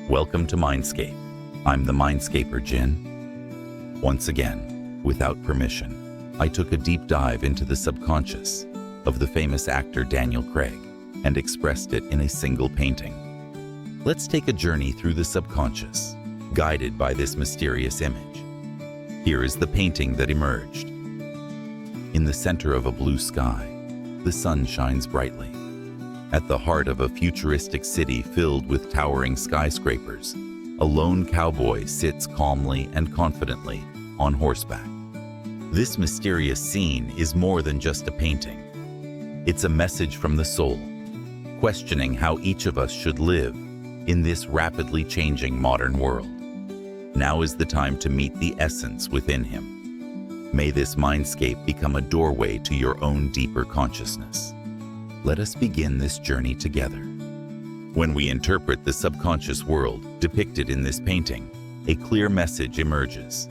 Welcome to Mindscape. I'm the Mindscaper Jin. Once again, without permission, I took a deep dive into the subconscious of the famous actor Daniel Craig and expressed it in a single painting. Let's take a journey through the subconscious, guided by this mysterious image. Here is the painting that emerged. In the center of a blue sky, the sun shines brightly. At the heart of a futuristic city filled with towering skyscrapers, a lone cowboy sits calmly and confidently on horseback. This mysterious scene is more than just a painting. It's a message from the soul, questioning how each of us should live in this rapidly changing modern world. Now is the time to meet the essence within him. May this mindscape become a doorway to your own deeper consciousness. Let us begin this journey together. When we interpret the subconscious world depicted in this painting, a clear message emerges.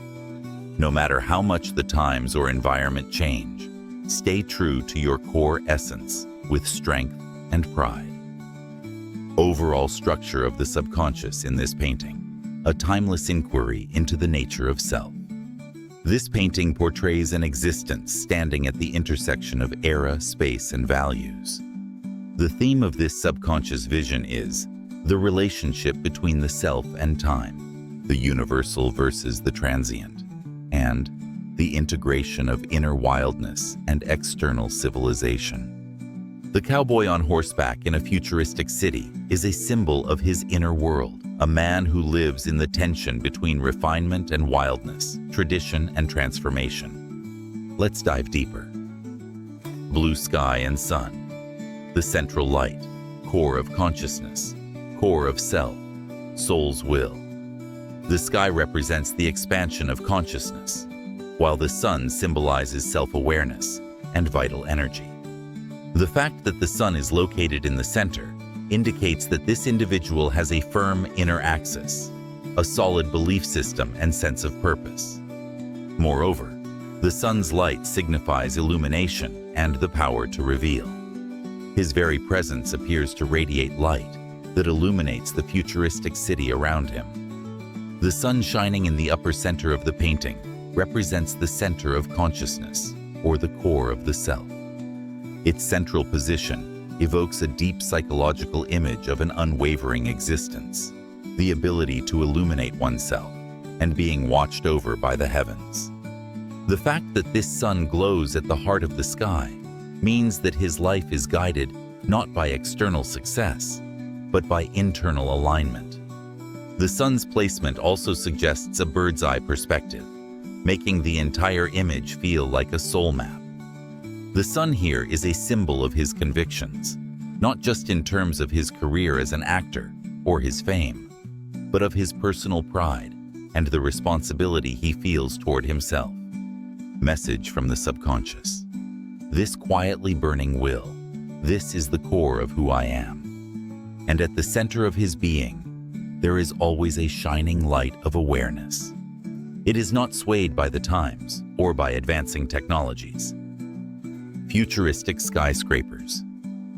No matter how much the times or environment change, stay true to your core essence with strength and pride. Overall structure of the subconscious in this painting, a timeless inquiry into the nature of self. This painting portrays an existence standing at the intersection of era, space, and values. The theme of this subconscious vision is the relationship between the self and time, the universal versus the transient, and the integration of inner wildness and external civilization. The cowboy on horseback in a futuristic city is a symbol of his inner world, a man who lives in the tension between refinement and wildness, tradition and transformation. Let's dive deeper. Blue sky and sun. The central light, core of consciousness, core of self, soul's will. The sky represents the expansion of consciousness, while the sun symbolizes self-awareness and vital energy. The fact that the sun is located in the center indicates that this individual has a firm inner axis, a solid belief system and sense of purpose. Moreover, the sun's light signifies illumination and the power to reveal. His very presence appears to radiate light that illuminates the futuristic city around him. The sun shining in the upper center of the painting represents the center of consciousness, or the core of the self. Its central position evokes a deep psychological image of an unwavering existence, the ability to illuminate oneself, and being watched over by the heavens. The fact that this sun glows at the heart of the sky means that his life is guided not by external success, but by internal alignment. The sun's placement also suggests a bird's-eye perspective, making the entire image feel like a soul map. The sun here is a symbol of his convictions, not just in terms of his career as an actor or his fame, but of his personal pride and the responsibility he feels toward himself. Message from the subconscious. This quietly burning will, this is the core of who I am. And at the center of his being, there is always a shining light of awareness. It is not swayed by the times or by advancing technologies. Futuristic skyscrapers,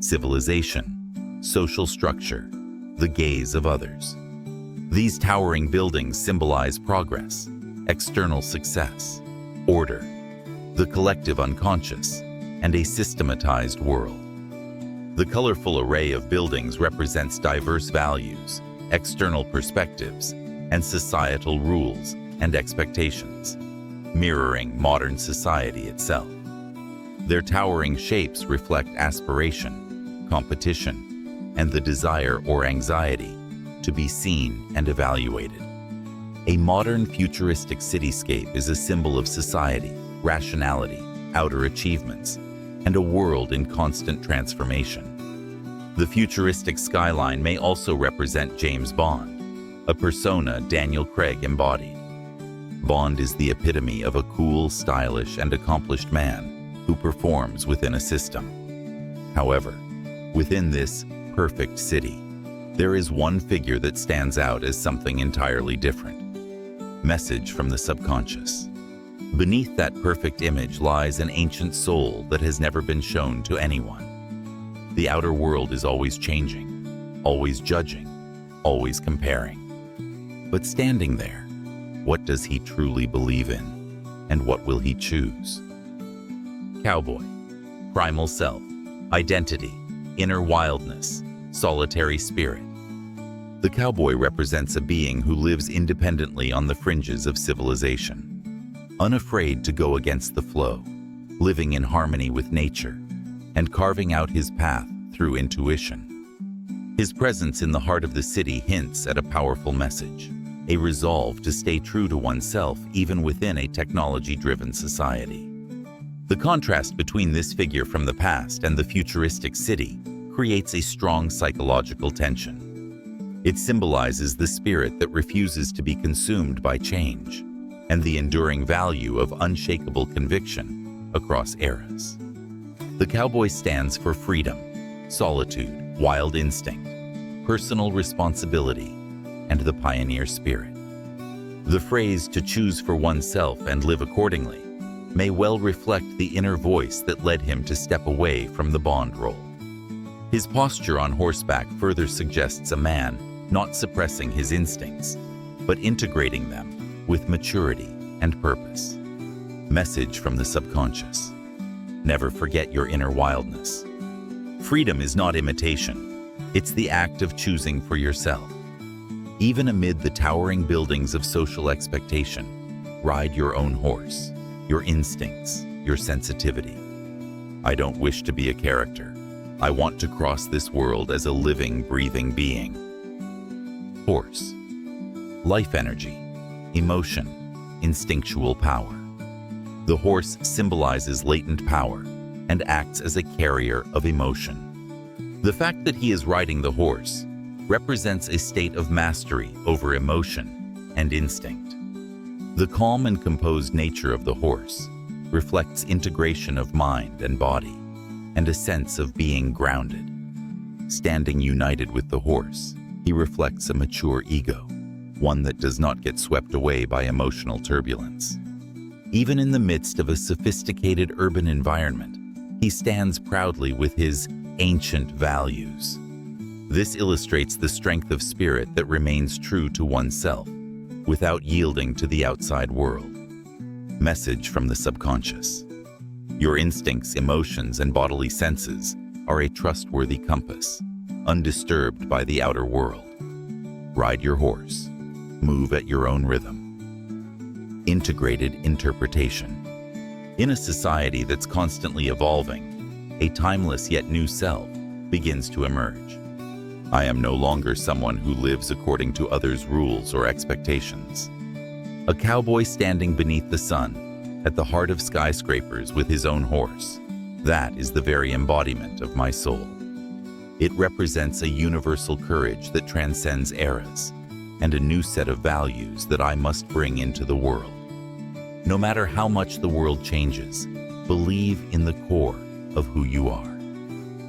civilization, social structure, the gaze of others. These towering buildings symbolize progress, external success, order, the collective unconscious, and a systematized world. The colorful array of buildings represents diverse values, external perspectives, and societal rules and expectations, mirroring modern society itself. Their towering shapes reflect aspiration, competition, and the desire or anxiety to be seen and evaluated. A modern futuristic cityscape is a symbol of society, rationality, outer achievements, and a world in constant transformation. The futuristic skyline may also represent James Bond, a persona Daniel Craig embodied. Bond is the epitome of a cool, stylish, and accomplished man who performs within a system. However, within this perfect city, there is one figure that stands out as something entirely different. Message from the subconscious. Beneath that perfect image lies an ancient soul that has never been shown to anyone. The outer world is always changing, always judging, always comparing. But standing there, what does he truly believe in? And what will he choose? Cowboy. Primal self, identity, inner wildness, solitary spirit. The cowboy represents a being who lives independently on the fringes of civilization, unafraid to go against the flow, living in harmony with nature, and carving out his path through intuition. His presence in the heart of the city hints at a powerful message, a resolve to stay true to oneself even within a technology-driven society. The contrast between this figure from the past and the futuristic city creates a strong psychological tension. It symbolizes the spirit that refuses to be consumed by change and the enduring value of unshakable conviction across eras. The cowboy stands for freedom, solitude, wild instinct, personal responsibility, and the pioneer spirit. The phrase "to choose for oneself and live accordingly" may well reflect the inner voice that led him to step away from the bond role. His posture on horseback further suggests a man not suppressing his instincts, but integrating them with maturity and purpose. Message from the subconscious. Never forget your inner wildness. Freedom is not imitation. It's the act of choosing for yourself. Even amid the towering buildings of social expectation, ride your own horse, your instincts, your sensitivity. I don't wish to be a character. I want to cross this world as a living, breathing being. Horse. Life energy, emotion, instinctual power. The horse symbolizes latent power and acts as a carrier of emotion. The fact that he is riding the horse represents a state of mastery over emotion and instinct. The calm and composed nature of the horse reflects integration of mind and body and a sense of being grounded. Standing united with the horse, he reflects a mature ego, one that does not get swept away by emotional turbulence. Even in the midst of a sophisticated urban environment, he stands proudly with his ancient values. This illustrates the strength of spirit that remains true to oneself without yielding to the outside world. Message from the subconscious. Your instincts, emotions, and bodily senses are a trustworthy compass, undisturbed by the outer world. Ride your horse. Move at your own rhythm. Integrated interpretation. In a society that's constantly evolving, a timeless yet new self begins to emerge. I am no longer someone who lives according to others' rules or expectations. A cowboy standing beneath the sun, at the heart of skyscrapers with his own horse. That is the very embodiment of my soul. It represents a universal courage that transcends eras and a new set of values that I must bring into the world. No matter how much the world changes, believe in the core of who you are.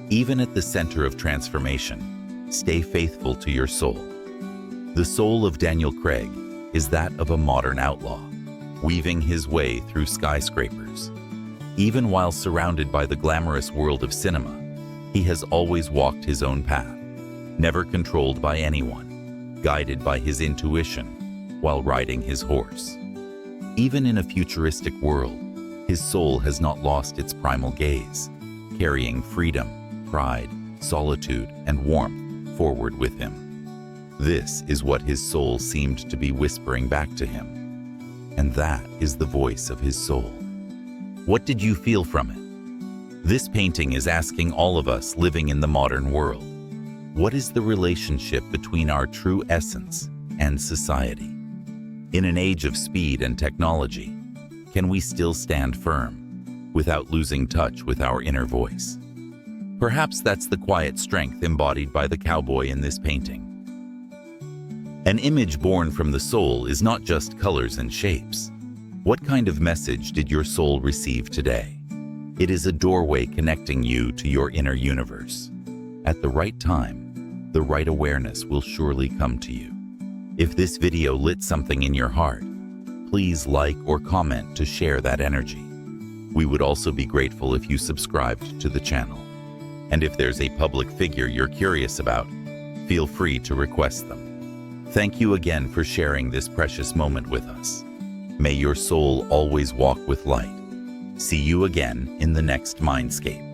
Even at the center of transformation, stay faithful to your soul. The soul of Daniel Craig is that of a modern outlaw, weaving his way through skyscrapers. Even while surrounded by the glamorous world of cinema, he has always walked his own path, never controlled by anyone, guided by his intuition while riding his horse. Even in a futuristic world, his soul has not lost its primal gaze, carrying freedom, pride, solitude, and warmth forward with him. This is what his soul seemed to be whispering back to him. And that is the voice of his soul. What did you feel from it? This painting is asking all of us living in the modern world, what is the relationship between our true essence and society? In an age of speed and technology, can we still stand firm without losing touch with our inner voice? Perhaps that's the quiet strength embodied by the cowboy in this painting. An image born from the soul is not just colors and shapes. What kind of message did your soul receive today? It is a doorway connecting you to your inner universe. At the right time, the right awareness will surely come to you. If this video lit something in your heart, please like or comment to share that energy. We would also be grateful if you subscribed to the channel. And if there's a public figure you're curious about, feel free to request them. Thank you again for sharing this precious moment with us. May your soul always walk with light. See you again in the next Mindscape.